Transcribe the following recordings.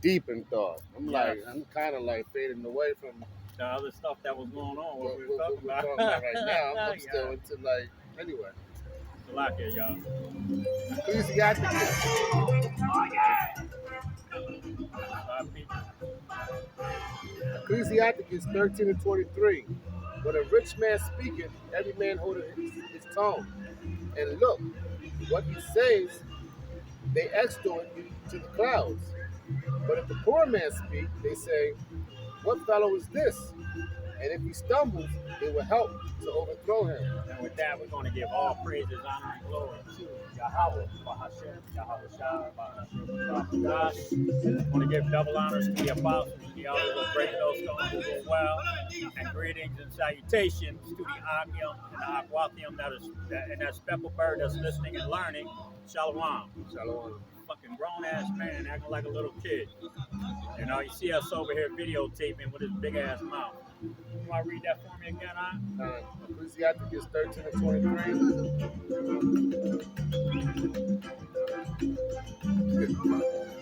deep in thought. Yes. I'm kind of like fading away from The other stuff that was going on, what we were what talking we're about. talking about right now. I'm still Yeah. into like anyway. Salakia, y'all. Ecclesiasticus. Ecclesiasticus 13 and 23. When a rich man speaketh, every man holdeth his tongue. And look, what he says, they extol it to the clouds. But if the poor man speak, they say, what fellow is this? And if he stumbles, they will help to overthrow him. And with that, we're going to give all praises, honor, and glory to Yahweh, Bahashem, Yahweh Shah, Bahashem, Gosh. I want to give double honors to the apostles, the elders of Great Millstone who were well, and greetings and salutations to the Amium and the Aquathium and that speckled bird that's listening and learning. Shalom. Shalom. Fucking grown ass man acting like a little kid. You know, you see us over here videotaping with his big ass mouth. You want to read that for me again, huh? Ecclesiasticus 13 and 23.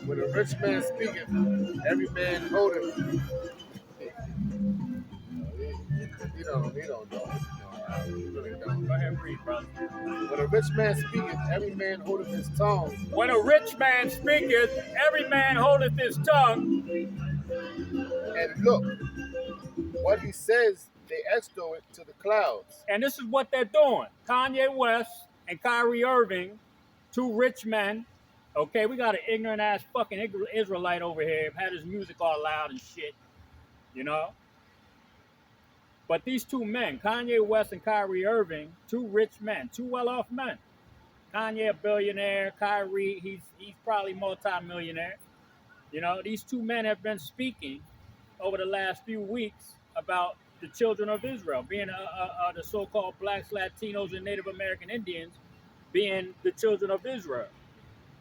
When a rich man speaketh, every man holdeth. He don't know. He really don't. Go ahead and read, brother. When a rich man speaketh, every man holdeth his tongue. When a rich man speaketh, every man holdeth his tongue. And look, what he says, they extol it to the clouds. And this is what they're doing. Kanye West and Kyrie Irving, two rich men. Okay, we got an ignorant ass fucking Israelite over here, had his music all loud and shit, you know? But these two men, Kanye West and Kyrie Irving, two rich men, two well-off men. Kanye a billionaire, Kyrie, he's probably multi-millionaire. You know, these two men have been speaking over the last few weeks about the children of Israel, being the so-called blacks, Latinos, and Native American Indians being the children of Israel.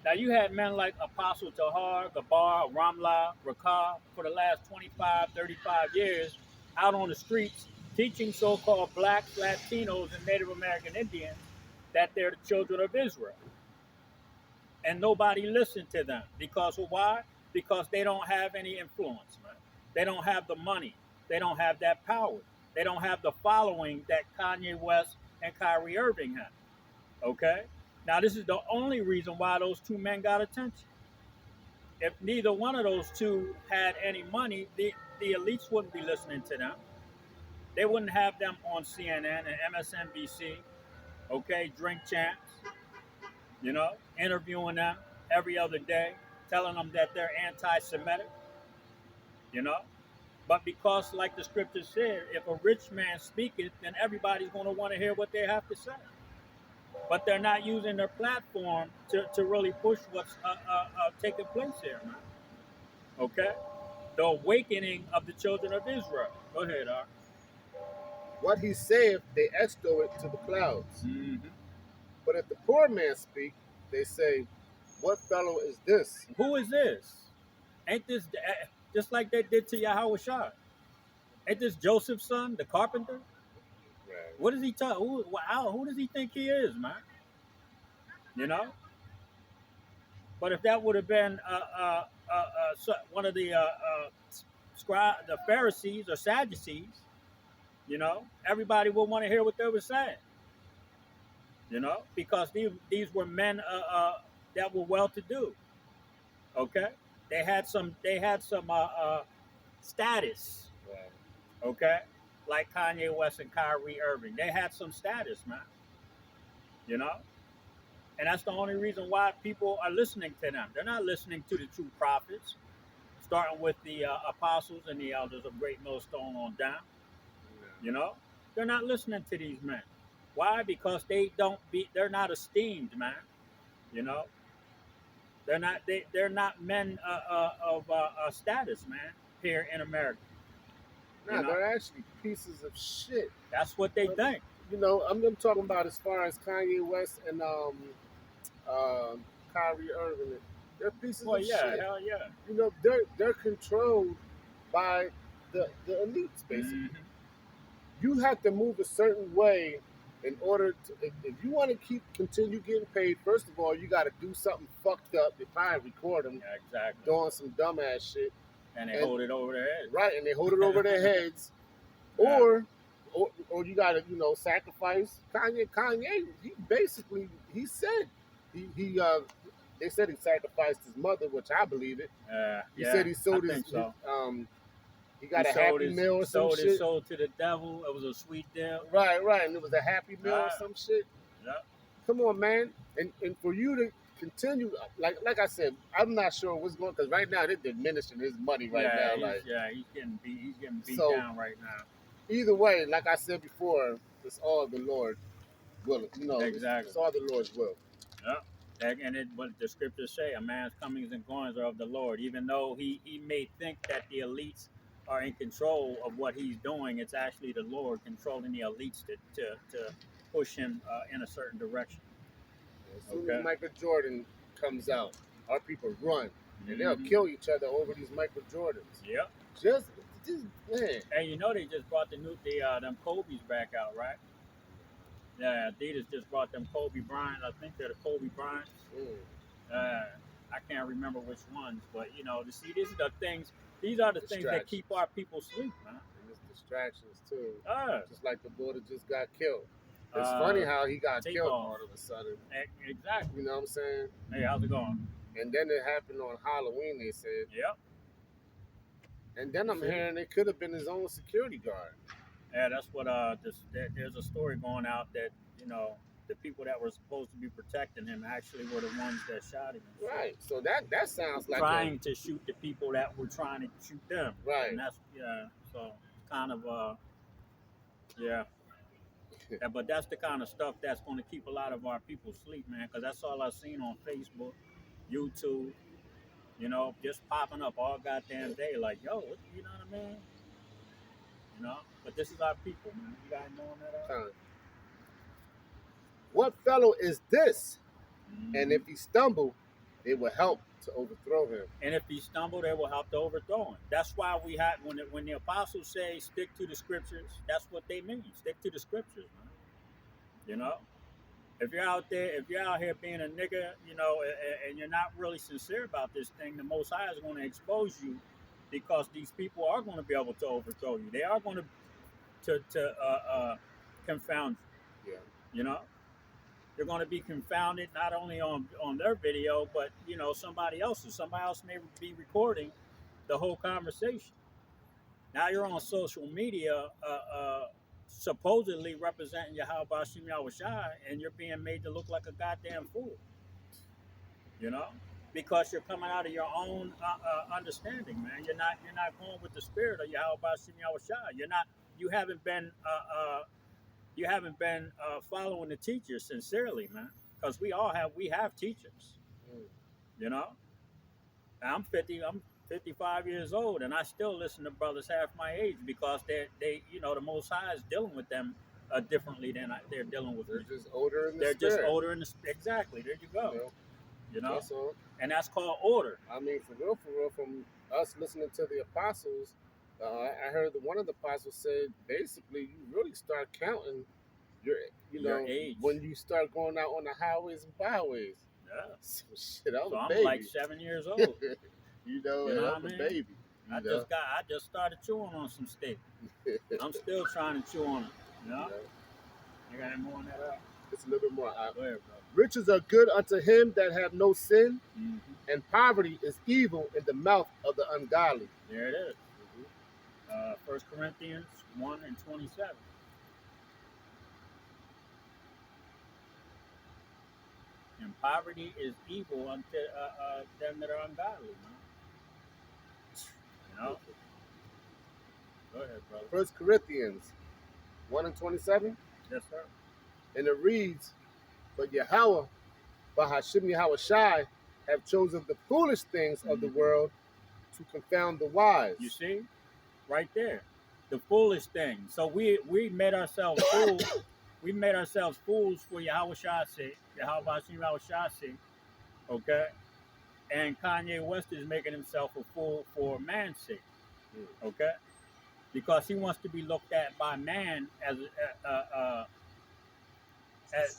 Now, you had men like Apostle Tahar, Gabar, Ramla, Rakah for the last 25, 35 years out on the streets teaching so-called blacks, Latinos, and Native American Indians that they're the children of Israel. And nobody listened to them. Because why? Because they don't have any influence, man. They don't have the money. They don't have that power. They don't have the following that Kanye West and Kyrie Irving have. Okay? Now, this is the only reason why those two men got attention. If neither one of those two had any money, the elites wouldn't be listening to them. They wouldn't have them on CNN and MSNBC, okay, Drink Champs, you know, interviewing them every other day, telling them that they're anti-Semitic, you know. But because, like the scripture said, if a rich man speaketh, then everybody's going to want to hear what they have to say. But they're not using their platform to really push what's taking place here, man. Okay? The awakening of the children of Israel. Go ahead, Art. What he saith, they extol it to the clouds. Mm-hmm. But if the poor man speak, they say, what fellow is this? Who is this? Ain't this just like they did to Yahweh Shah? Ain't this Joseph's son, the carpenter? Right. What does he tell? Who does he think he is, man? You know? But if that would have been one of the the Pharisees or Sadducees, you know, everybody would want to hear what they were saying. You know, because these were men that were well-to-do. Okay, they had some status. Right. Okay, like Kanye West and Kyrie Irving, they had some status, man. You know, and that's the only reason why people are listening to them. They're not listening to the true prophets, starting with the apostles and the elders of Great Millstone on down. You know, they're not listening to these men. Why? Because they're not esteemed, man. You know, they're not men of status, man, here in America. Nah, they're actually pieces of shit. That's what they think. You know, I'm talking about as far as Kanye West and Kyrie Irving. They're pieces of shit. Hell yeah. You know, they're controlled by the elites, basically. Mm-hmm. You have to move a certain way in order to, if you want to continue getting paid, first of all, you got to do something fucked up. If I record them Yeah, exactly. doing some dumbass shit, And they hold it over their head. right? And they hold it over their heads, Yeah. or you got to sacrifice. Kanye, he basically said he they said he sacrificed his mother, which I believe it. He said he sold his he got a Happy Meal or some shit. Sold his soul to the devil. It was a sweet deal. Right, and it was a Happy Meal or some shit. Yeah. Come on, man, and for you to continue, like I said, I'm not sure what's going, because right now they're diminishing his money now. He's getting beat down right now. Either way, like I said before, it's all the Lord will. Exactly. It's all the Lord's will. Yeah. What the scriptures say, a man's comings and goings are of the Lord. Even though he may think that the elites are in control of what he's doing, it's actually the Lord controlling the elites to push him in a certain direction. As soon as Michael Jordan comes out, our people run, and they'll kill each other over these Michael Jordans. Yep. Just man. And they just brought them Kobe's back out, right? Yeah, Adidas just brought them Kobe Bryant. I think they're the Kobe Bryants. I can't remember which ones, but these are the things. These are the things that keep our people asleep, man. And it's distractions too. Just like the boy that just got killed. It's funny how he got killed all of a sudden. Exactly. You know what I'm saying? Hey, how's it going? And then it happened on Halloween, they said. Yep. And then I'm hearing it could have been his own security guard. Yeah, that's what there's a story going out that, the people that were supposed to be protecting him actually were the ones that shot him. Right. So that sounds like trying to shoot the people that were trying to shoot them. Right. And that's so kind of yeah. But that's the kind of stuff that's going to keep a lot of our people asleep, man, because that's all I've seen on Facebook, YouTube, just popping up all goddamn day. Like, yo, you know what I mean? But this is our people, man. You guys knowing that? What fellow is this? Mm-hmm. And if he stumble, they will help to overthrow him. And if he stumble, they will help to overthrow him. That's why we had when the apostles say stick to the scriptures, that's what they mean. Stick to the scriptures, man. If you're out here being a nigga, and you're not really sincere about this thing, the Most High is going to expose you, because these people are going to be able to overthrow you. They are going to confound you. Yeah. They're going to be confounded not only on their video, but somebody else's. Somebody else may be recording the whole conversation. Now you're on social media, supposedly representing Yahweh Bashim Yahushai, and you're being made to look like a goddamn fool. Because you're coming out of your own understanding, man. You're not going with the spirit of Yahweh Bashim Yahushai. You haven't been following the teachers sincerely, man. Because we have teachers. I'm 55 years old, and I still listen to brothers half my age, because they the Most High is dealing with them differently than they're dealing with me. They're just older in the They're spirit. just older in the spirit. Exactly. There you go. That's all. And that's called order. I mean, for real, from us listening to the apostles, I heard that one of the apostles said, basically, you really start counting your age when you start going out on the highways and byways. Yeah. So shit, I'm baby. Like 7 years old. I'm a baby. I just started chewing on some steak. I'm still trying to chew on it. You got any more on that? It's a little bit more. Go ahead, bro. Riches are good unto him that have no sin, and poverty is evil in the mouth of the ungodly. There it is. 1 Corinthians 1:27. And poverty is evil unto them that are ungodly, man. Go ahead, brother. 1 Corinthians 1:27. Yes, sir. And it reads, but Yahweh, Bahashim Yahushai, have chosen the foolish things of the world to confound the wise. You see? Right there. The foolish things. So we made ourselves fools. We made ourselves fools for Yahushai's sake. Yahweh Bahashim Yahushai's sake. Okay? And Kanye West is making himself a fool for man's sake. Okay? Because he wants to be looked at by man as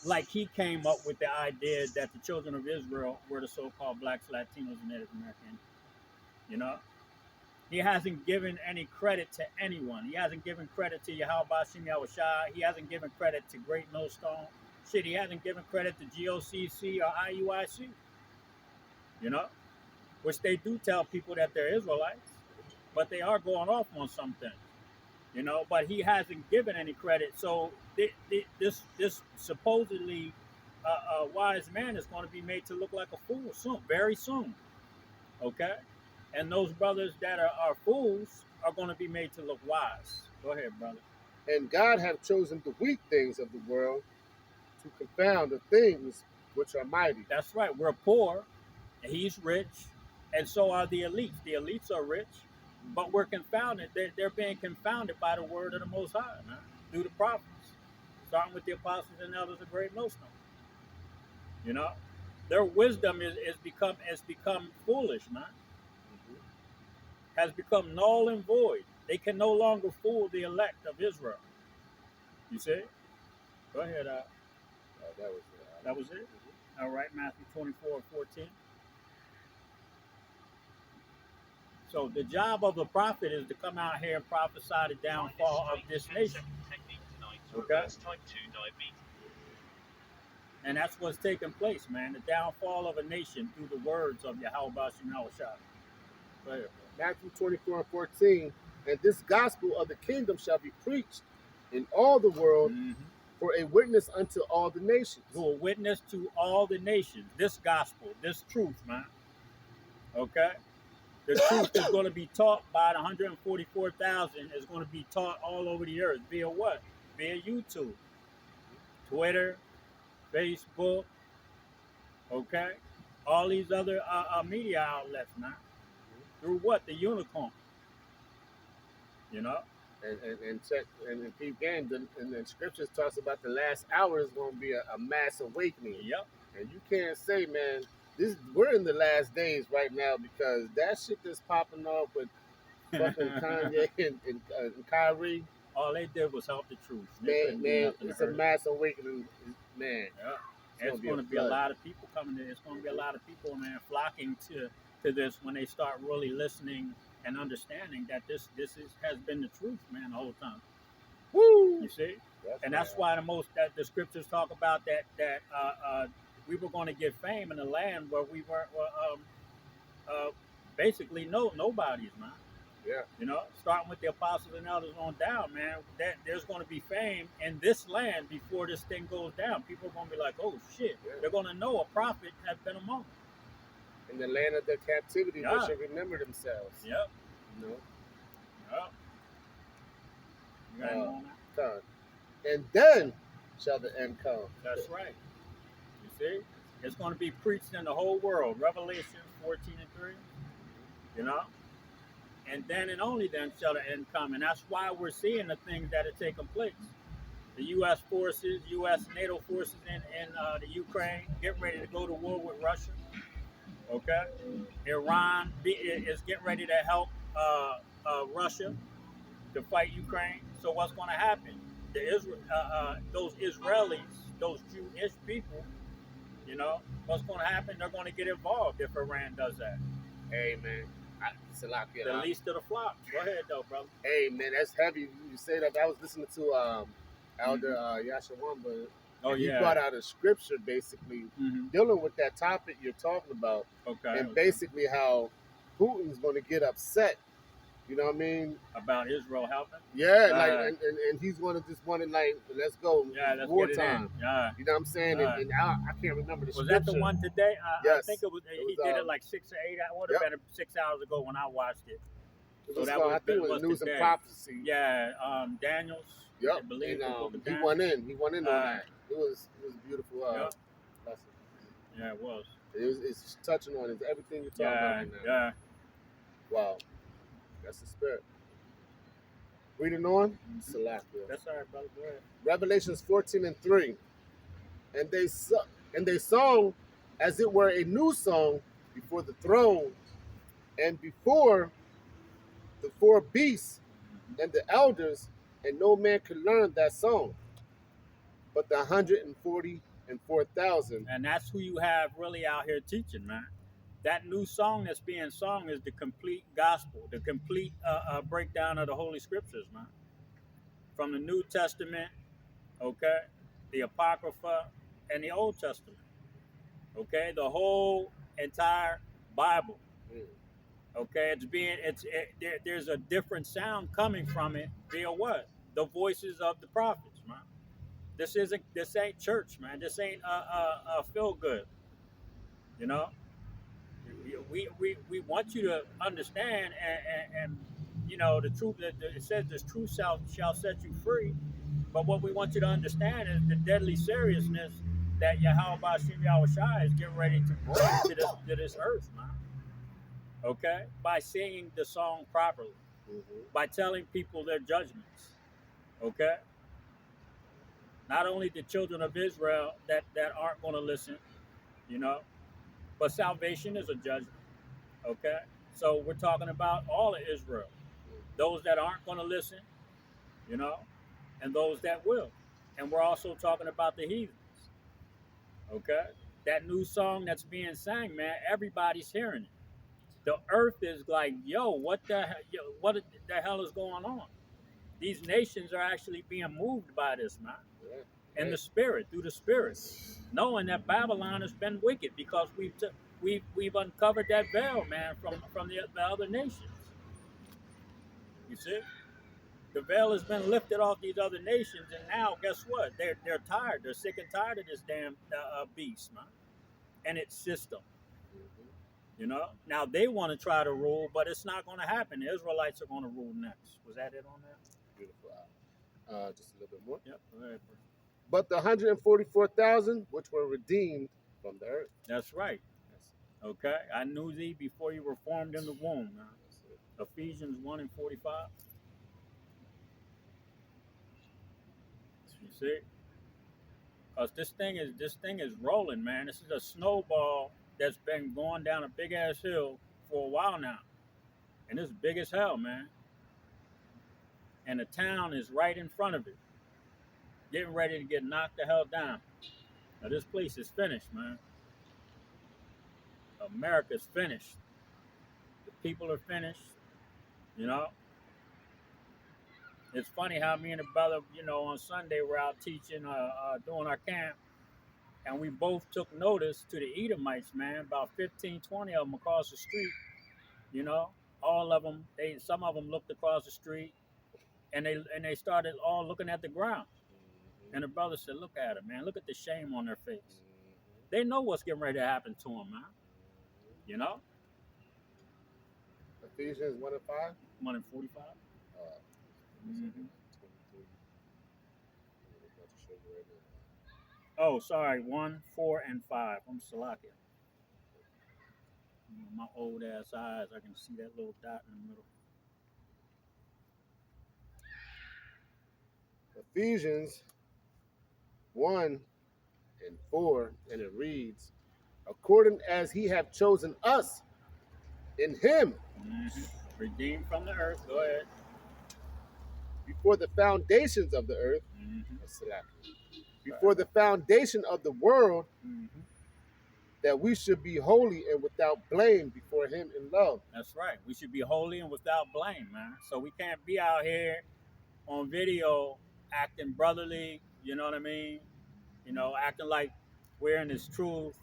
like he came up with the idea that the children of Israel were the so-called blacks, Latinos, and Native American. You know, he hasn't given any credit to anyone. He hasn't given credit to Yahweh Bashim Yahushua. He hasn't given credit to Great Millstone. Shit, he hasn't given credit to GOCC or IUIC. You know, which they do tell people that they're Israelites, but they are going off on something. You know, but he hasn't given any credit. So this supposedly wise man is going to be made to look like a fool soon, very soon. Okay, and those brothers that are fools are going to be made to look wise. Go ahead, brother. And God hath chosen the weak things of the world to confound the things which are mighty. That's right. We're poor, and he's rich, and so are the elites. The elites are rich, but we're confounded. They're being confounded by the word of the Most High, man, through the prophets, starting with the apostles and elders of Great Millstone. You know, their wisdom is become foolish, man. Has become null and void. They can no longer fool the elect of Israel. You see? Go ahead. That was it. All right, Matthew 24:14. So the job of a prophet is to come out here and prophesy the downfall of this nation. Okay? And that's what's taking place, man. The downfall of a nation through the words of Yahweh Bashim Yahushua. Go ahead. Matthew 24:14. And this gospel of the kingdom shall be preached in all the world for a witness unto all the nations. For a witness to all the nations. This gospel, this truth, man. Okay? The truth is going to be taught by the 144,000. Is going to be taught all over the earth. Via what? Via YouTube, Twitter, Facebook, okay? All these other media outlets, man. Through what? The unicorn. You know? And check and keep game. And the scriptures talks about the last hour is going to be a mass awakening. Yep. And you can't say, man, we're in the last days right now, because that shit that's popping off with fucking Kanye and Kyrie. All they did was help the truth. Man, it's a mass awakening, man. Yeah. It's going to be a lot of people coming in. It's going to be a lot of people, man, flocking to this when they start really listening and understanding that this has been the truth, man, the whole time. Woo! You see? That's why the scriptures talk about that we were going to get fame in a land where we were basically nobodies, man. Yeah. You know, starting with the apostles and elders on down, man, that there's going to be fame in this land before this thing goes down. People are going to be like, oh, shit. Yeah. They're going to know a prophet has been among them. In the land of their captivity, they should remember themselves. Yep. You know? Yep. You got on that? And then shall the end come. That's right. You see? It's going to be preached in the whole world. Revelation 14:3. You know? And then and only then shall the end come. And that's why we're seeing the things that are taking place. The U.S. forces, U.S. NATO forces in the Ukraine, getting ready to go to war with Russia. Okay? Iran is getting ready to help Russia to fight Ukraine. So what's going to happen? Those Israelis, those Jewish people, you know, what's going to happen? They're going to get involved if Iran does that. Hey, man. The least of the flock. Go ahead, though, brother. Hey, man, that's heavy. You say that. I was listening to Elder Yashawamba. Oh, yeah. He brought out a scripture basically dealing with that topic you're talking about. Okay. And basically how Putin's going to get upset. You know what I mean? About Israel helping? Yeah, and he's going to just want to, like, let's go. Yeah, let's wartime. Yeah. You know what I'm saying? And I can't remember the scripture. Was that the one today? Yes. I think he did it like 6 or 8. It would have been 6 hours ago when I watched it. I think it was News today. and Prophecy. Yeah, Daniels. Yep. I believe and he went in. He went in on that. It was beautiful. Yep. Lesson. Yeah, it was. It's touching on everything you're talking about right now. Yeah. Wow. That's the spirit. Reading on. Salak. That's all right, brother. Go ahead. Revelations 14:3. And they sung as it were a new song before the throne and before the 4 beasts and the elders, and no man could learn that song. But the 144,000. And that's who you have really out here teaching, man. That new song that's being sung is the complete gospel, the complete breakdown of the Holy Scriptures, man. From the New Testament, okay, the Apocrypha, and the Old Testament, okay, the whole entire Bible, okay. There's a different sound coming from it via what? The voices of the prophets, man. This ain't church, man. This ain't feel good, you know. We want you to understand and you know the truth that it says this truth shall set you free. But what we want you to understand is the deadly seriousness that Yahweh Bashim Yahushua is getting ready to bring to this earth, man. Okay? By singing the song properly, by telling people their judgments. Okay? Not only the children of Israel that aren't going to listen, you know, but salvation is a judgment. Okay? So we're talking about all of Israel. Those that aren't going to listen, you know, and those that will. And we're also talking about the heathens. Okay? That new song that's being sang, man, everybody's hearing it. The earth is like, yo, what the hell is going on? These nations are actually being moved by this, man. In the spirit, through the spirit, knowing that Babylon has been wicked because we've uncovered that veil, man, from the other nations. You see, the veil has been lifted off these other nations, and now guess what? They're tired. They're sick and tired of this damn beast, man, and its system. You know, now they want to try to rule, but it's not going to happen. The Israelites are going to rule next. Was that it on that? Beautiful. Just a little bit more. Yep. All right. But the 144,000, which were redeemed from the earth. That's right. Okay. I knew thee before you were formed in the womb. Man. Ephesians 1:45. You see? Because this thing is rolling, man. This is a snowball that's been going down a big ass hill for a while now. And it's big as hell, man. And the town is right in front of it. Getting ready to get knocked the hell down. Now this place is finished, man. America's finished. The people are finished. You know? It's funny how me and the brother, you know, on Sunday we're out teaching, doing our camp. And we both took notice to the Edomites, man, about 15, 20 of them across the street. You know, all of them, some of them looked across the street and they started all looking at the ground. And the brother said, look at it, man. Look at the shame on their face. They know what's getting ready to happen to them, man. You know? Ephesians 1:5? 1:45. Oh, sorry, 1, 4, and 5. I'm Salakia. My old ass eyes, I can see that little dot in the middle. Ephesians 1:4, and it reads, according as he hath chosen us in him. Redeemed from the earth. Go ahead. Before the foundations of the earth. Before the foundation of the world, that we should be holy and without blame before him in love. That's right. We should be holy and without blame, man. So we can't be out here on video acting brotherly, you know what I mean? You know, acting like we're in this truth.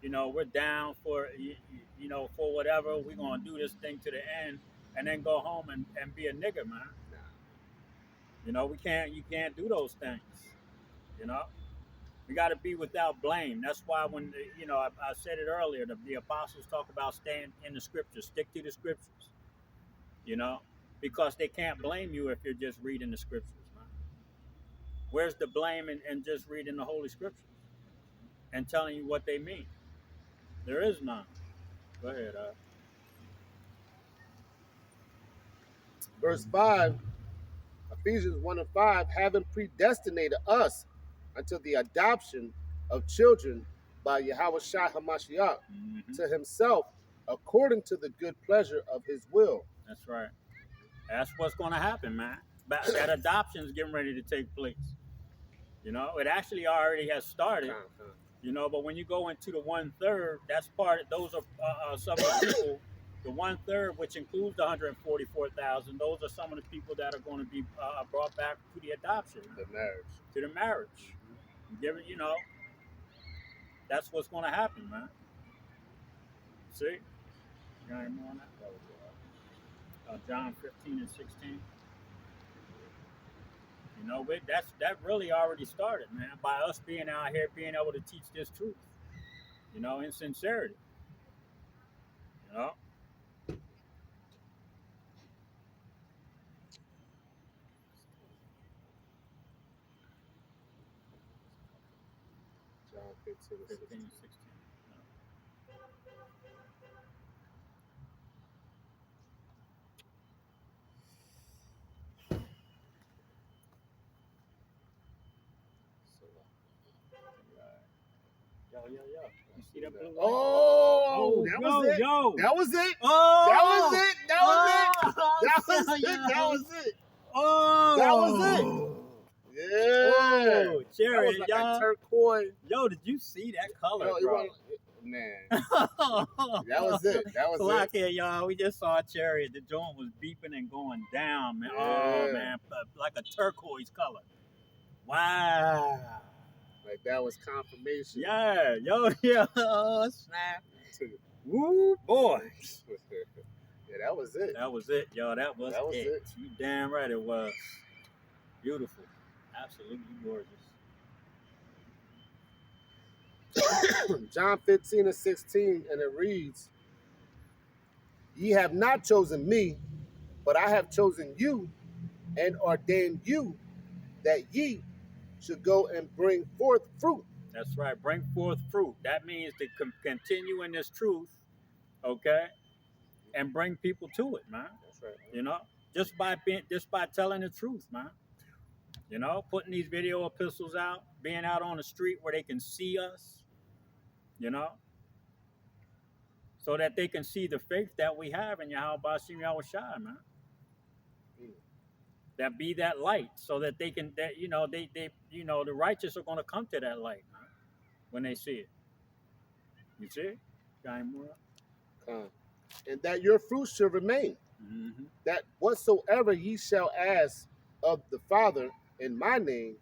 You know, we're down for, you know, for whatever. We're going to do this thing to the end and then go home and be a nigga, man. You know, you can't do those things, you know? We got to be without blame. That's why when, you know, I said it earlier, the apostles talk about staying in the scriptures, stick to the scriptures, you know, because they can't blame you if you're just reading the scriptures, man. Where's the blame in just reading the Holy Scriptures and telling you what they mean? There is none. Go ahead. Verse 5, Ephesians 1:5, having predestinated us unto the adoption of children by Yahushua HaMashiach to himself, according to the good pleasure of his will. That's right. That's what's going to happen, man. That adoption is getting ready to take place. You know, it actually already has started. Con. You know, but when you go into the 1/3, that's part of those are some of the people. The 1/3, which includes the 144,000, those are some of the people that are going to be brought back to the adoption, The marriage. to the marriage. Given, you know, that's what's going to happen, man. See, you got any more on that? John 15 and 16. You know, that really already started, man, by us being out here, being able to teach this truth. You know, in sincerity. You know. John 15 and 15 16. and 16. Yo. You see that blue light? Oh, that yo, was it. yo. That was it. Oh, That was it. That was it. Oh, That was it. yeah. That was it. Oh, That was it. Yeah. Oh, That Cherry, was like y'all. a turquoise. Yo, did you see that color, Yo, bro? Man, that was it. That was Clock it. here, y'all. We just saw Cherry. The joint was beeping and going down, man. Yeah. Oh, man. Like a turquoise color. Wow. Like that was confirmation. Yeah. Yo, yeah. Oh, snap. Woo, boy. Yeah, that was it. That was it, yo. That was That was it. it. You damn right it was. Beautiful. Absolutely gorgeous. John 15 and 16, and it reads, Ye have not chosen me, but I have chosen you and ordained you that ye should go and bring forth fruit. That's right. Bring forth fruit. That means to continue in this truth, okay, and bring people to it, man. That's right. You know, just by telling the truth, man. You know, putting these video epistles out, being out on the street where they can see us. You know, so that they can see the faith that we have in Yahweh Bashim Yahweh Shai, man. That be that light, so that they can, that the righteous are going to come to that light, man, when they see it. You see, got any more? And that your fruit should remain. Mm-hmm. That whatsoever ye shall ask of the Father in my name,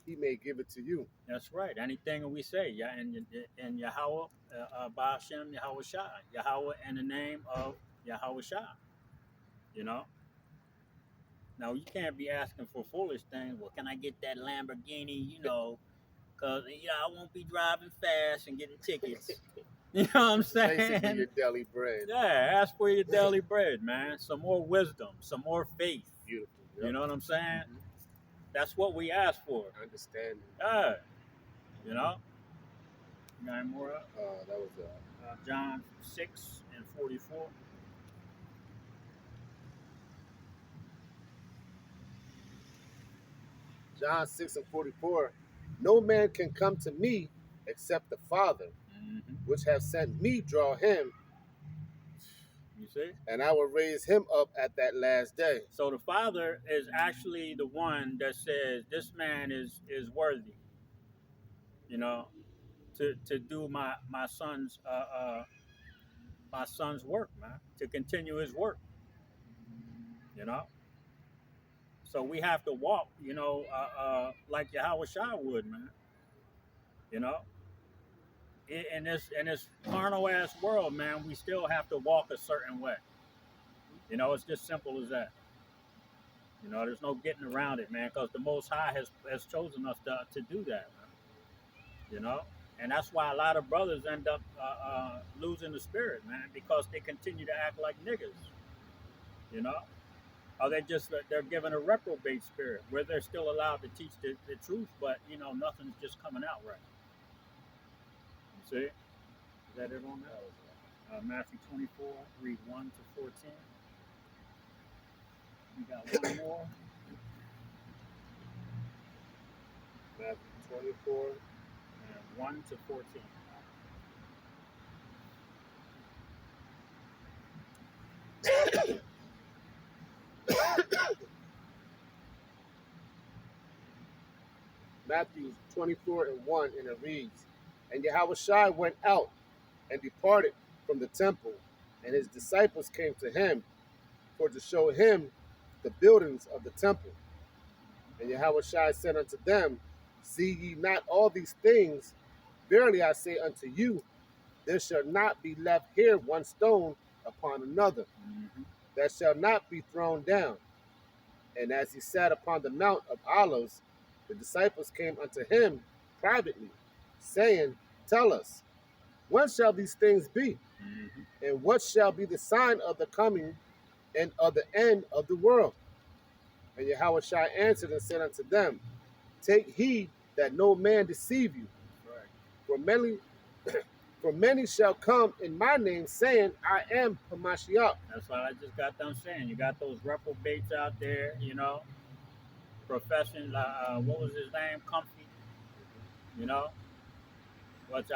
he may give it to you. That's right. Anything we say, yeah, in Yahweh, Ba'ashem, Yahweh Shai, Yahweh in the name of Yahweh Shai. You know. Now you can't be asking for foolish things. Well, can I get that Lamborghini? You know, because I won't be driving fast and getting tickets. You know what I'm saying? Basically, your daily bread. Yeah, ask for your daily bread, man. Some more wisdom, some more faith. Beautiful. Yep. You know what I'm saying? Mm-hmm. That's what we ask for. Understanding. Yeah. You know? You got any more up? That was John 6 and 44. John 6 and 44. No man can come to me except the Father, which have sent me, draw him. You see? And I will raise him up at that last day. So the Father is actually the one that says, this man is worthy, you know, to do my son's work, man, to continue his work, you know. So we have to walk, you know, like Yahweh Shai would, man. You know, in this carnal ass world, man, we still have to walk a certain way. You know, it's just simple as that. You know, there's no getting around it, man, because the Most High has chosen us to do that, man. You know, and that's why a lot of brothers end up losing the spirit, man, because they continue to act like niggas. You know. Or they're given a reprobate spirit where they're still allowed to teach the truth, but you know nothing's just coming out right. You see? Is that it on that? Matthew 24, read 1 to 14. We got one more. Matthew 24. And 1 to 14. Matthew 24:1, and it reads, And Yahushua went out and departed from the temple, and his disciples came to him for to show him the buildings of the temple. And Yahushua said unto them, See ye not all these things? Verily I say unto you, there shall not be left here one stone upon another, that shall not be thrown down. And as he sat upon the Mount of Olives, the disciples came unto him privately, saying, Tell us, when shall these things be? And what shall be the sign of the coming and of the end of the world? And Yahushua answered and said unto them, Take heed that no man deceive you. Right. For many shall come in my name, saying, I am Hamashiach. That's what I just got done saying. You got those reprobates out there, professing, what was his name? Comfy, you know? Which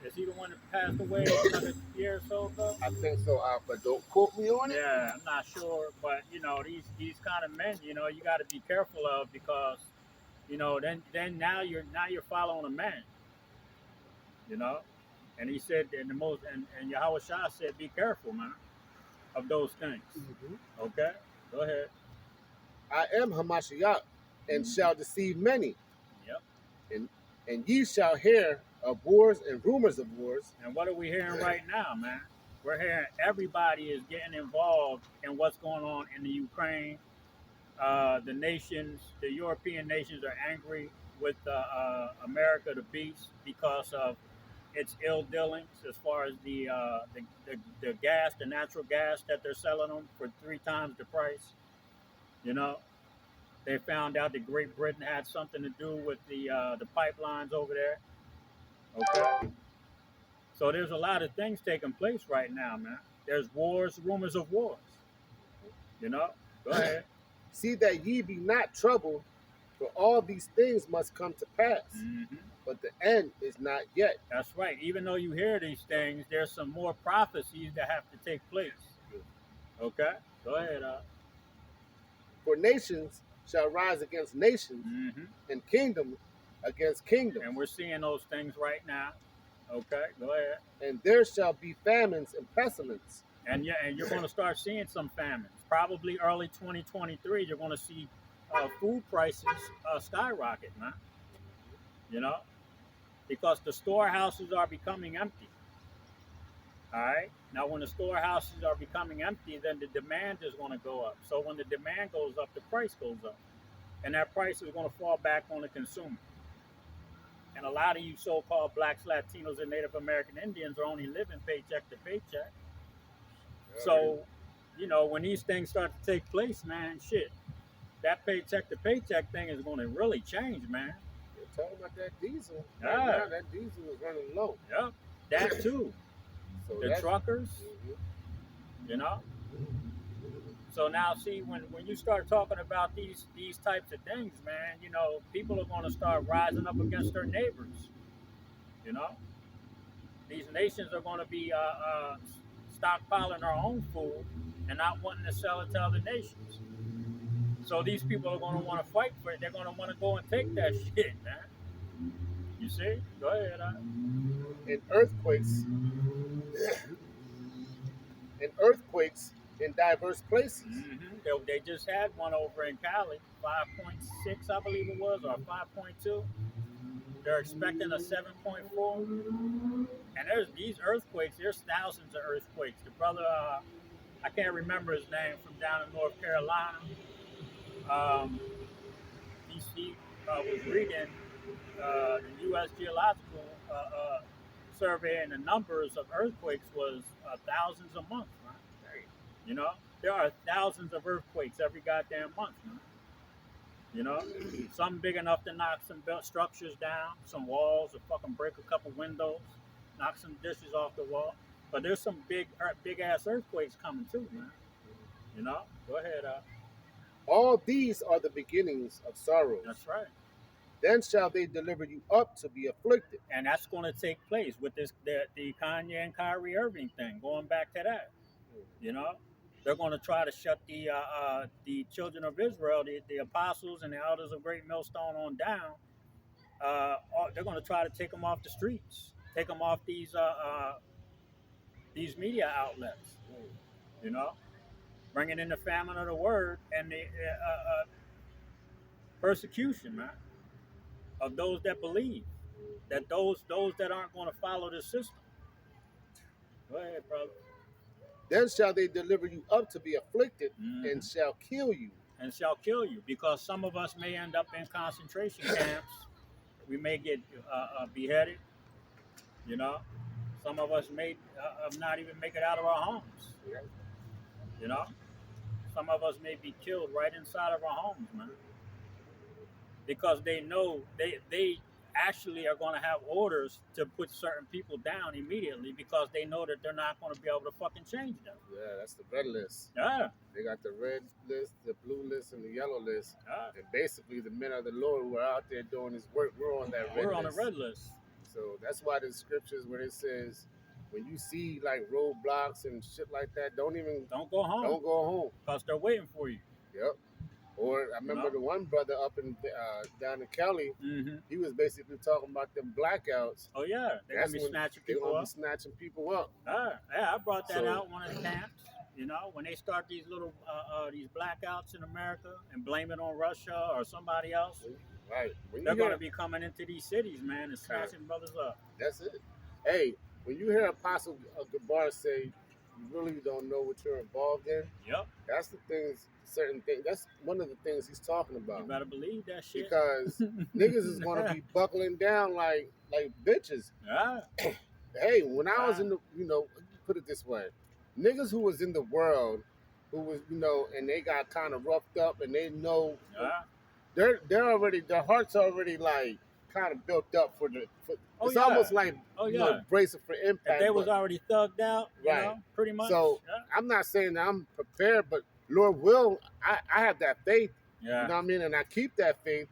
is he the one that passed away another year or so ago? I think so, but don't quote me on it. Yeah, I'm not sure, but these kind of men, you got to be careful of, because, then now you're following a man, And he said, and Yahweh Shah said, be careful, man, of those things. Okay, go ahead. I am Hamashiach, and shall deceive many. Yep. And ye shall hear of wars and rumors of wars. And what are we hearing right now, man? We're hearing everybody is getting involved in what's going on in the Ukraine. The European nations are angry with America, the beast, because of its ill dealings as far as the gas, the natural gas that they're selling them for 3 times the price. They found out that Great Britain had something to do with the pipelines over there. Okay. So there's a lot of things taking place right now, man. There's wars, rumors of wars. Go ahead. See that ye be not troubled, for all these things must come to pass. But the end is not yet. That's right. Even though you hear these things, there's some more prophecies that have to take place. Okay? Go ahead. For nations shall rise against nations, and kingdom against kingdom. And we're seeing those things right now. Okay, go ahead. And there shall be famines and pestilence. And you're going to start seeing some famines. Probably early 2023, you're going to see food prices skyrocket, man. Because the storehouses are becoming empty. All right. Now, when the storehouses are becoming empty, then the demand is going to go up. So when the demand goes up, the price goes up. And that price is going to fall back on the consumer. And a lot of you so-called blacks, Latinos, and Native American Indians are only living paycheck to paycheck. So, when these things start to take place, man, shit, that paycheck to paycheck thing is going to really change, man. You're talking about that diesel. Yeah. Right now, that diesel is running low. Yep, that too. So the truckers, So now, see, when you start talking about these types of things, man, people are going to start rising up against their neighbors. These nations are going to be stockpiling their own food and not wanting to sell it to other nations. So these people are going to want to fight for it. They're going to want to go and take that shit, man. You see? Go ahead. And earthquakes in diverse places. They just had one over in Cali, 5.6, I believe it was, or 5.2. They're expecting a 7.4. And there's these earthquakes. There's thousands of earthquakes. The brother, I can't remember his name, from down in North Carolina. He was reading the U.S. Geological Survey, and the numbers of earthquakes was thousands a month, right? There are thousands of earthquakes every goddamn month, man. Some big enough to knock some structures down, some walls, or fucking break a couple windows, knock some dishes off the wall. But there's some big ass earthquakes coming too, man. Go ahead. All these are the beginnings of sorrows. That's right. Then shall they deliver you up to be afflicted. And that's going to take place with the Kanye and Kyrie Irving thing. Going back to that, they're going to try to shut the children of Israel, the apostles and the elders of Great Millstone on down, they're going to try to take them off the streets, take them off these media outlets. You know, bringing in the famine of the word and the persecution, man, of those that believe, that those that aren't going to follow the system. Go ahead, brother. Then shall they deliver you up to be afflicted, Mhm. and shall kill you. And shall kill you, because some of us may end up in concentration camps. We may get beheaded. You know, some of us may not even make it out of our homes. You know, some of us may be killed right inside of our homes, man, because they know they actually are going to have orders to put certain people down immediately because they know that they're not going to be able to fucking change them. Yeah, that's the red list. Yeah, They got the red list, the blue list, and the yellow list. yeah. And basically, the men of the Lord who are out there doing His work, we're on that red list. We're on the red list. So that's why the scriptures where it says, when you see like roadblocks and shit like that, don't Don't go home. go home. Because they're waiting for you. Yep. Or I remember No. the one brother up in down in Cali, Mm-hmm. he was basically talking about them blackouts. Oh yeah, they're That's gonna be when snatching They're people gonna up. be snatching people up. Yeah, I brought that So- out one of the camps. You know, when they start these little these blackouts in America and blame it on Russia or somebody else, Right. When they're you going hear, to be coming into these cities, man, and snatching brothers up. that's it. Hey, when you hear Apostle Gabar say, you really don't know what you're involved in. Yep, That's the things, certain things. That's one of the things he's talking you about. better believe that shit. Because niggas is gonna be buckling down like bitches. Yeah, Hey, when I was in the, put it this way, niggas who was in the world, who was, and they got kind of roughed up, and they know yeah. they're already, their hearts already like kind of built up for Oh, it's yeah. almost like Oh yeah. bracing for impact. If they was but already thugged out, you Right. know, pretty much. So, yeah. I'm not saying that I'm prepared, but Lord will, I have that faith. Yeah. You know what I mean? And I keep that faith.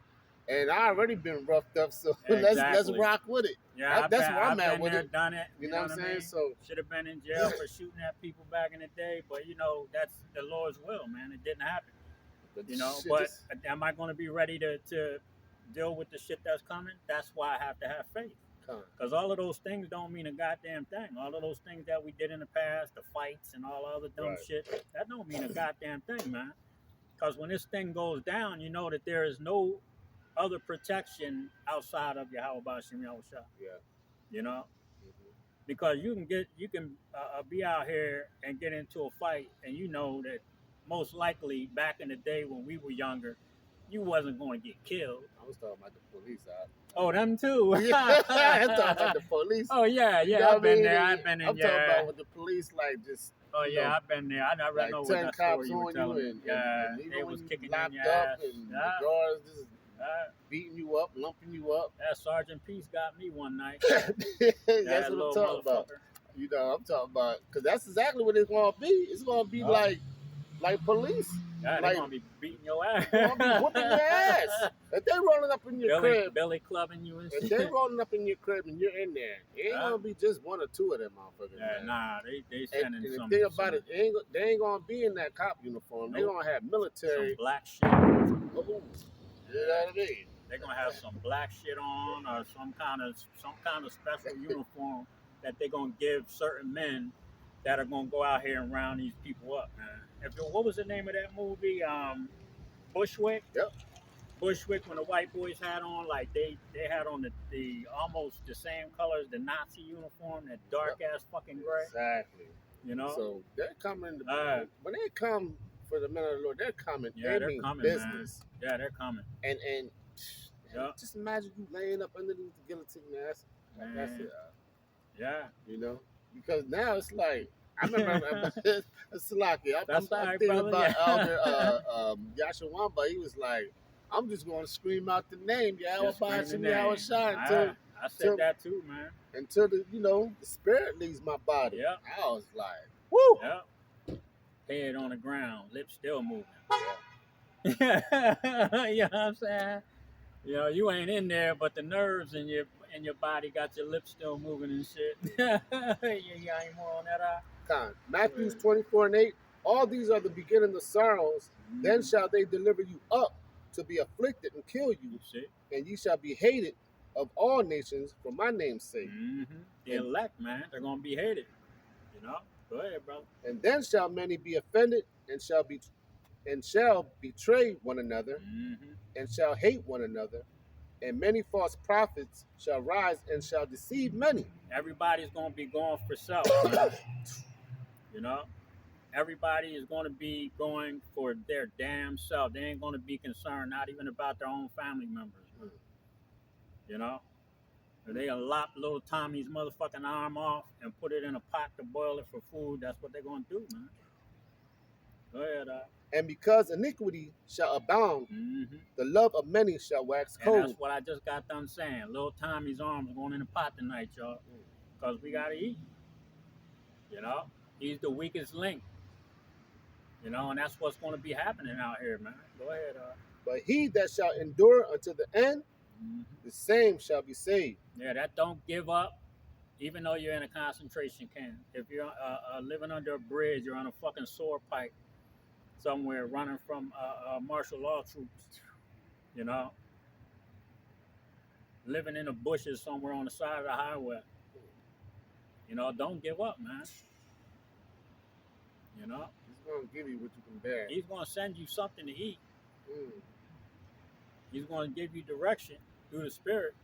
And I already been roughed up, so let's Exactly. rock with it. Yeah, That's where I'm I've at been with there, it. done it. You know what I'm saying? I mean? So Should have been in jail for shooting at people back in the day, but that's the Lord's will, man. It didn't happen. but shit But just- am I going to be ready to deal with the shit that's coming? That's why I have to have faith. Because all of those things don't mean a goddamn thing. All of those things that we did in the past, the fights and all other dumb Right. shit, that don't mean a goddamn thing, man. Because when this thing goes down, you know that there is no other protection outside of Yahweh Bashim Yahushua. Yeah. You know? Mhm. Because you can be out here and get into a fight, and you know that most likely back in the day when we were younger, you wasn't going to get killed. I was talking about the police. Oh, them too. I'm talking about the police. Oh yeah, You know what I've been I mean? there. I've been in I'm talking yeah. about with the police, like just Oh you yeah, know, I've been there. I never like know 10 what that cops story you were on telling you, me. and Yeah, even they when was you kicking you in locked your up, ass. and Yeah. the guards just Yeah. beating you up, lumping you up. That Sergeant Peace got me one night. That's That what little I'm talking about. motherfucker. I'm talking about because that's exactly what it's gonna be. It's gonna be like police. Yeah, they're Like- gonna be beating your ass. They're gonna be whooping your ass. If they rolling up in your crib, Belly clubbing you and if shit. they rolling up in your crib and you're in there, it ain't Yeah. gonna be just one or two of them motherfuckers. Yeah, man. nah, they And, sending and the some. thing about some, it, they ain't gonna be in that cop uniform. They Nope. gonna have some military. black shit. Oh, you know what I mean? They're gonna have some black shit on or some kind of special uniform that they're gonna give certain men that are gonna go out here and round these people up, man. What was the name of that movie? Bushwick. Yep. Bushwick, when the white boys had on, like they had on the almost the same colors, the Nazi uniform, that dark ass fucking gray. Exactly. You know. So they're coming. Uh, When they come for the men of the Lord, they're coming. Yeah, they they're mean coming, business. yeah, they're coming. And Yeah. just imagine you laying up underneath the guillotine. That's Man. it. Yeah. Because now it's like I remember it's like That's all I'm right, thinking brother. about Yeah. Elder Yashawamba. He was like, I'm just going to scream out the name Yahweh Just scream the Bashim name. Yahweh Shai I said till- that too, man. until the spirit leaves my body. Yeah. I was like, woo. Yep. Head on the ground, lips still moving. Yeah. You know what I'm saying? You ain't in there, but the nerves in your body got your lips still moving and shit. You ain't more on that eye. Con. Matthews 24:8. All these are the beginning of sorrows. Mm-hmm. Then shall they deliver you up to be afflicted and kill you, Shit. and ye shall be hated of all nations for my name's sake. The elect, man, they're gonna be hated. You know. Go ahead, brother. And then shall many be offended, and shall betray one another, and shall hate one another, and many false prophets shall rise and shall deceive many. Everybody's gonna be going for self, man. You know. Everybody is going to be going for their damn self. They ain't going to be concerned, not even about their own family members. Man. You know, if they lop little Tommy's motherfucking arm off and put it in a pot to boil it for food, that's what they're going to do, man. Go ahead. And because iniquity shall abound, the love of many shall wax cold. And that's what I just got done saying. Little Tommy's arms are going in the pot tonight, y'all, because we got to eat. You know, he's the weakest link. You know, and that's what's going to be happening out here, man. Go ahead. But he that shall endure unto the end, the same shall be saved. Yeah, that don't give up, even though you're in a concentration camp. If you're living under a bridge, you're on a fucking sword pipe somewhere running from martial law troops, you know, living in the bushes somewhere on the side of the highway. You know, don't give up, man. You know? He's going to give you what you can bear. He's going to send you something to eat. He's going to give you direction through the Spirit.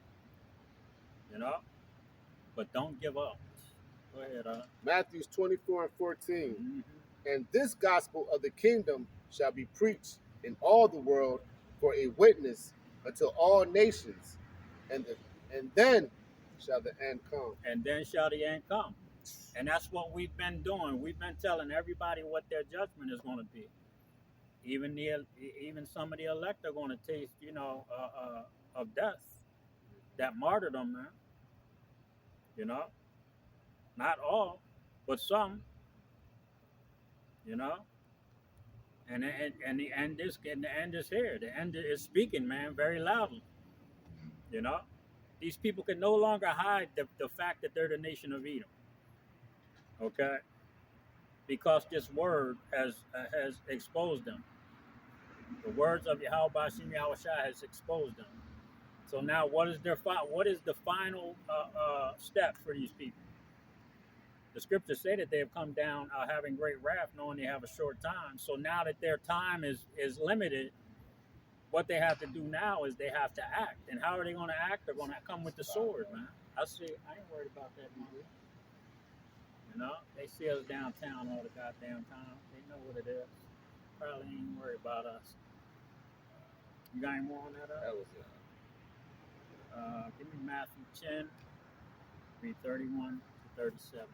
You know? But don't give up. Go ahead. Matthew 24 and 14. And this gospel of the kingdom shall be preached in all the world for a witness unto all nations. And then shall the end come. And then shall the end come. And that's what we've been doing. We've been telling everybody what their judgment is going to be. Even some of the elect are going to taste, you know, of death. That martyrdom, man. You know, not all, but some. You know, and the end is here. The end is speaking, man, very loudly. You know, these people can no longer hide the fact that they're the nation of Edom. Okay, because this word has exposed them. The words of Yahweh Bashim Yahushua has exposed them. So now, what is the final step for these people? The scriptures say that they have come down having great wrath, knowing they have a short time. So now that their time is limited, what they have to do now is they have to act. And how are they going to act? They're going to come with the sword, man. I ain't worried about that, man. You know, they see us downtown all the goddamn time. They know what it is. Probably ain't worried about us. You got any more on that? That was it. Give me Matthew 10, read 31 to 37.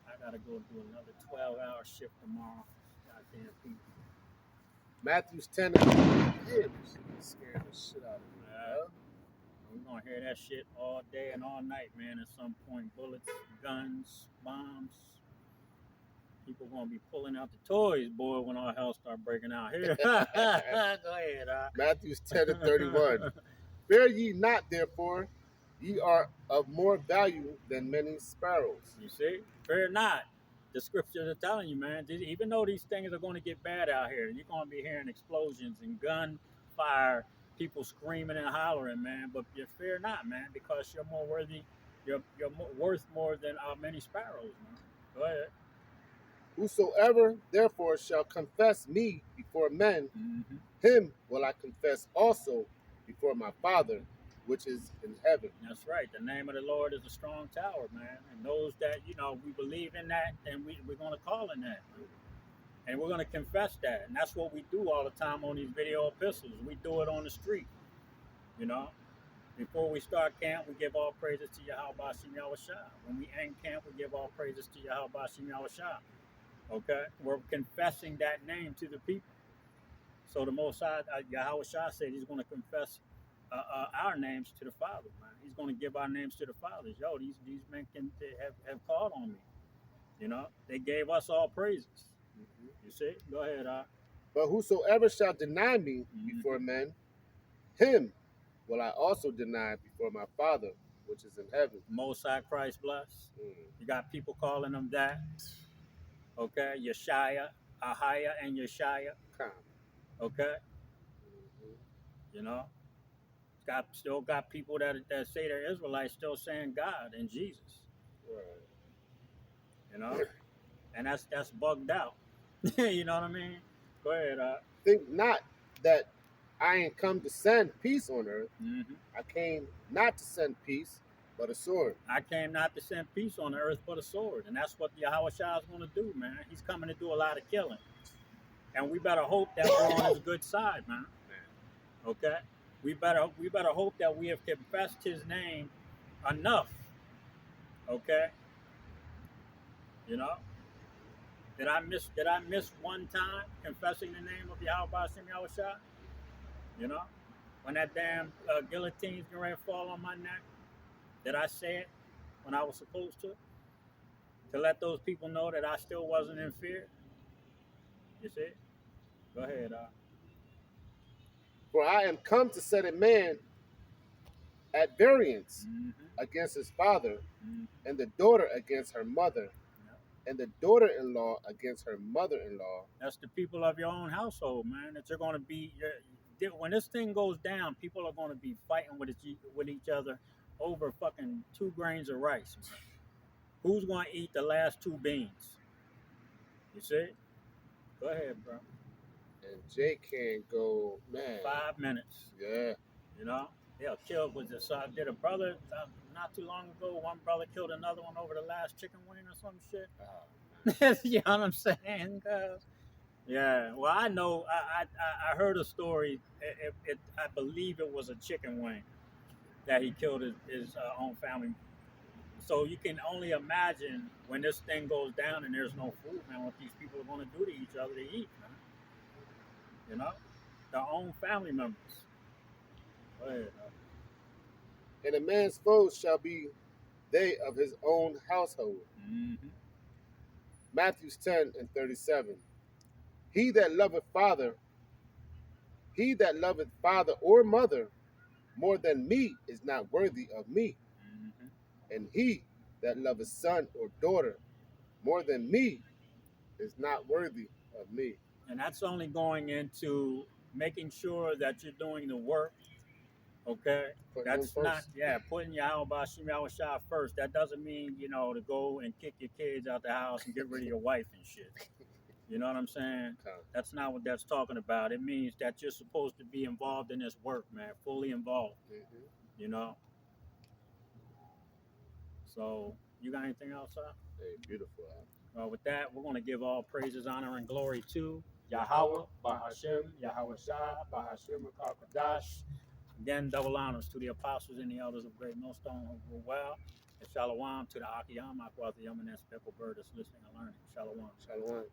I gotta go do another 12-hour shift tomorrow. Goddamn people. Matthew's 10 and scared the shit out of me. We're gonna hear that shit all day and all night, man. At some point, bullets, guns, bombs. People gonna be pulling out the toys, boy, when all hell start breaking out here. Go ahead. Matthew's 10 and 31. Fear ye not, therefore, ye are of more value than many sparrows. You see? Fear not. The scriptures are telling you, man, even though these things are going to get bad out here, you're going to be hearing explosions and gunfire, people screaming and hollering, man, but you fear not, man, because you're more worthy, you're worth more than many sparrows, man. Go ahead. Whosoever, therefore, shall confess me before men, him will I confess also before my Father, which is in heaven. That's right. The name of the Lord is a strong tower, man. And those that, you know, we believe in that, and we're going to call in that. And we're going to confess that. And that's what we do all the time on these video epistles. We do it on the street, you know. Before we start camp, we give all praises to Yahweh Bashim Yahushua. When we end camp, we give all praises to Yahweh Bashim Yahushua. Okay? We're confessing that name to the people. So the Most High, Yahushua said he's going to confess our names to the Father, man. He's going to give our names to the fathers. Yo, these men have called on me. You know, they gave us all praises. You see? Go ahead, But whosoever shall deny me before men, him will I also deny before my Father, which is in heaven. Most High Christ bless. You got people calling them that. Okay? Yeshaya, Ahaya, and Yeshaya. Okay? You know, still got people that say they're Israelites still saying God and Jesus. Right. You know, and that's bugged out. You know what I mean? Go ahead. Think not that I ain't come to send peace on earth. Mm-hmm. I came not to send peace, but a sword. I came not to send peace on the earth but a sword, and that's what Yahweh Shah is going to do, man. He's coming to do a lot of killing, and we better hope that we're on his good side, man. Okay, we better hope that we have confessed his name enough. Okay, you know, did I miss one time confessing the name of Yahweh Hashem Yahweh Shah? You know, when that damn guillotine's going to fall on my neck, did I say it when I was supposed to let those people know that I still wasn't in fear? You see? Go ahead. For I am come to set a man at variance Mm-hmm, against his father, mm-hmm, and the daughter against her mother, yeah. and the daughter-in-law against her mother-in-law. That's the people of your own household, man. That you're going to be. When this thing goes down, people are going to be fighting with each other over fucking 2 grains of rice, man. Who's going to eat the last 2 beans? You see? Go ahead, bro. And Jay can't go, man. 5 minutes. Yeah. You know, they'll kill with this. Did a brother not too long ago? One brother killed another one over the last chicken wing or some shit. You know what I'm saying? Yeah. Well, I know. I heard a story. I believe it was a chicken wing that he killed his own family. So you can only imagine when this thing goes down and there's no food, man. What these people are going to do to each other to eat, man. You know, their own family members. Go ahead. And a man's foes shall be they of his own household. Mm-hmm. Matthew 10:37. He that loveth father or mother more than me is not worthy of me. Mm-hmm. And he that loveth son or daughter more than me is not worthy of me. And that's only going into making sure that you're doing the work. Okay, Putting that's him not first. putting Yahweh Bashim Yahweh Shah first. That doesn't mean to go and kick your kids out the house and get rid of your wife and shit. You know what I'm saying? That's not what that's talking about. It means that you're supposed to be involved in this work, man, fully involved. Mm-hmm. You know. So you got anything else, sir? Hey, beautiful. Well, with that, we're going to give all praises, honor, and glory to Yahweh, Bahashem, Yahweh Shah, Bahashem, Kakadash. Again, double honors to the apostles and the elders of Great Millstone who were well. And shalom to the Akiyam, Akwatha Yaman, that speckled bird that's listening and learning. Shalom. Shalom.